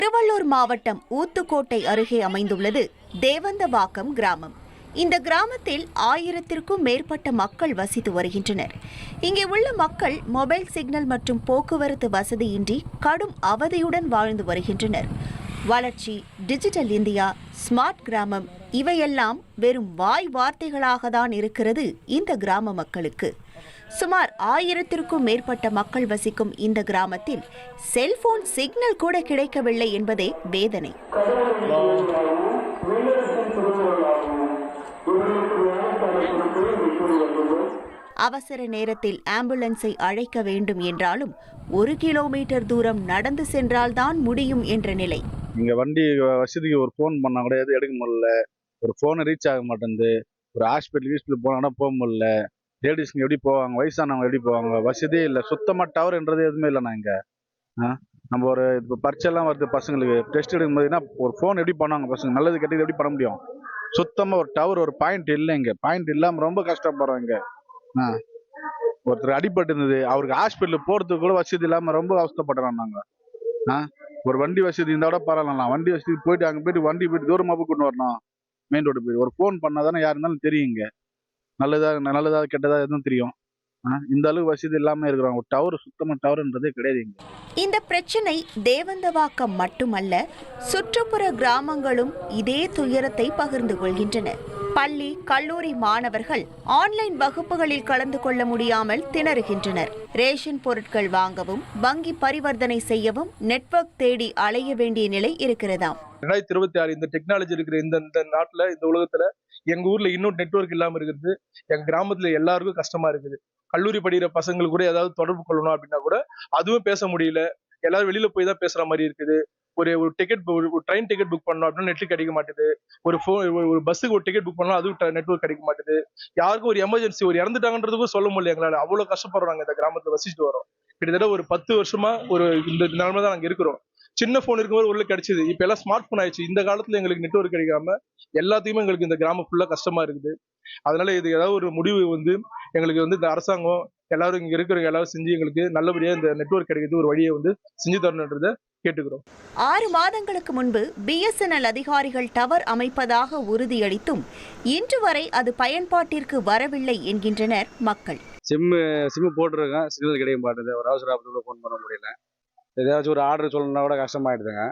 திருவள்ளூர் மாவட்டம் ஊத்துக்கோட்டை அருகே அமைந்துள்ளது தேவந்தவாக்கம் கிராமம். இந்த கிராமத்தில் 1000க்கும் மேற்பட்ட மக்கள் வசித்து வருகின்றனர். இங்கே உள்ள மக்கள் மொபைல் சிக்னல் மற்றும் போக்குவரத்து வசதியின்றி கடும் அவதியுடன் வாழ்ந்து வருகின்றனர். வளர்ச்சி, டிஜிட்டல் இந்தியா, ஸ்மார்ட் கிராமம் இவையெல்லாம் வெறும் வாய் வார்த்தைகளாக தான் இருக்கிறது இந்த கிராம மக்களுக்கு. சுமார் 1000க்கும் மேற்பட்ட மக்கள் வசிக்கும் இந்த கிராமத்தில் செல்போன் சிக்னல் கூட கிடைக்கவில்லை என்பதே வேதனை. அவசர நேரத்தில் ஆம்புலன்ஸை அழைக்க வேண்டும் என்றாலும் 1 கிலோமீட்டர் தூரம் நடந்து சென்றால்தான் முடியும் என்ற நிலை. இங்க வண்டி வசதிக்கு ஒரு ஃபோன் பண்ணா கூட எதுவும் எடுக்க முடியல. ஒரு ஃபோன் ரீச் ஆக மாட்டேங்குது. ஒரு ஹாஸ்பிட்டல் போனா போக முடியல. லேடிஸ்ங்க எப்படி போவாங்க, வயசானவங்க எப்படி போவாங்க, வசதியே இல்லை. சுத்தமா டவர்ன்றது எதுவுமே இல்லைண்ணா இங்க. நம்ம ஒரு இப்போ பரீட்சைலாம் வருது பசங்களுக்கு, டெஸ்ட் எடுக்கும் போதுன்னா ஒரு ஃபோன் எப்படி பண்ணுவாங்க பசங்க, நல்லது கெட்டது எப்படி பண்ண முடியும்? சுத்தமா ஒரு டவர், ஒரு பாயிண்ட் இல்லை இங்க. பாயிண்ட் இல்லாம ரொம்ப கஷ்டப்படுறோம் இங்க. ஒருத்தர் அடிபட்டு இருந்தது, அவருக்கு ஹாஸ்பிட்டல் போறதுக்கு கூட வசதி இல்லாம ரொம்ப அவஸ்தப்படுறோம் நாங்க. ஒரு வண்டி வசதி இந்த விட பரவாயில்ல. வண்டி வசதி போயிட்டு அங்க போயிட்டு வண்டி போயிட்டு தூரமா போய் கொண்டு வரணும். மெயின் ரோடு போயிட்டு ஒரு ஃபோன் பண்ணாதானே யார் இருந்தாலும் தெரியும் இங்க. நல்லதா கெட்டதா எதுவும் தெரியும். இந்த அளவுக்கு வசதி இல்லாம இருக்கிறாங்க. ஒரு டவர், சுத்தமா டவர்ன்றதே கிடையாது இங்க. இந்த பிரச்சனை தேவந்தவாக்கம் மட்டுமல்ல, சுற்றுப்புற கிராமங்களும் இதே துயரத்தை பகிர்ந்து கொள்கின்றன. பள்ளி, கல்லூரி மாணவர்கள் ஆன்லைன் வகுப்புகளில் கலந்து கொள்ள முடியாமல் திணறுகின்றனர். ரேஷன் பொருட்கள் வாங்கவும், வங்கி பரிவர்த்தனை செய்யவும் நெட்வொர்க் தேடி அலைய வேண்டிய நிலை இருக்கிறதாம். 2026 இந்த டெக்னாலஜி இருக்கிற இந்த நாட்டுல, இந்த உலகத்துல எங்க ஊர்ல இன்னும் நெட்வொர்க் இல்லாம இருக்குது. எங்க கிராமத்துல எல்லாருக்கும் கஷ்டமா இருக்குது. கல்லூரி படிக்கிற பசங்களுக்கு கூட ஏதாவது தொடர்பு கொள்ளணும் அப்படின்னா கூட அதுவும் பேச முடியல. எல்லாரும் வெளியில போய் தான் பேசுற மாதிரி இருக்குது. ஒரு ட்ரெயின் டிக்கெட் புக் பண்ணணும் அப்படின்னா நெட் கிடைக்க மாட்டேது. ஒரு பஸ்ஸுக்கு ஒரு டிக்கெட் புக் பண்ணலாம், அதுவும் நெட்வொர்க் கிடைக்க மாட்டேது. யாருக்கும் ஒரு எமர்ஜென்சி, ஒரு இறந்துட்டாங்கன்றதுக்கும் சொல்ல முடியல எங்களால. அவ்வளவு கஷ்டப்படுறாங்க இந்த கிராமத்துல வசிச்சுட்டு வரோம். கிட்டத்தட்ட ஒரு 10 வருஷமா இந்த நிலைமை தான் நாங்க இருக்கிறோம். சின்ன போன் இருக்கும்போது உள்ள கிடைச்சது, இப்ப எல்லாம் ஸ்மார்ட் போன் ஆயிடுச்சு. இந்த காலத்துல எங்களுக்கு நெட்வொர்க் கிடைக்காம எல்லாத்தையுமே எங்களுக்கு இந்த கிராமம் ஃபுல்லா கஷ்டமா இருக்குது. அதனால இது ஏதாவது ஒரு முடிவு எங்களுக்கு இந்த அரசாங்கம் எல்லாரும் இங்க இருக்கிறவங்க எல்லாரும் செஞ்சு எங்களுக்கு நல்லபடியா இந்த நெட்வொர்க் கிடைக்கிறது ஒரு வழியை செஞ்சு தரணுன்றத கேட்டுக்கிறோம். 6 மாதங்களுக்கு முன்பு BSNL அதிகாரிகள் டவர் அமைப்பதாக உறுதியளித்தும் இன்று வரை அது பயன்பாட்டிற்கு வரவில்லை என்கின்றனர் மக்கள். சிம் போட்டுருக்கேன், சிக்னல் கிடைக்க மாட்டேது. ஒரு அவசர ஆபத்துல போன் பண்ண முடியல. ஏதாச்சும் ஒரு ஆர்டர் சொல்லணும்னா கூட கஷ்டமாயிடுதுங்க.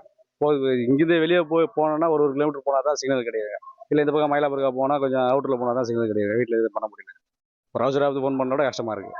இங்கிருந்து வெளியே போனோம்னா ஒரு கிலோமீட்டர் போனா தான் சிக்னல் கிடையாது. இல்லை இந்த பக்கம் மயிலாப்பூருக்கா போனால் கொஞ்சம் அவுட்டரில் போனால் தான் சிக்னல் கிடையாது. வீட்டில் இது பண்ண முடியல. ஒரு அவசர ஆபத்து ஃபோன் பண்ணோட கஷ்டமா இருக்கு.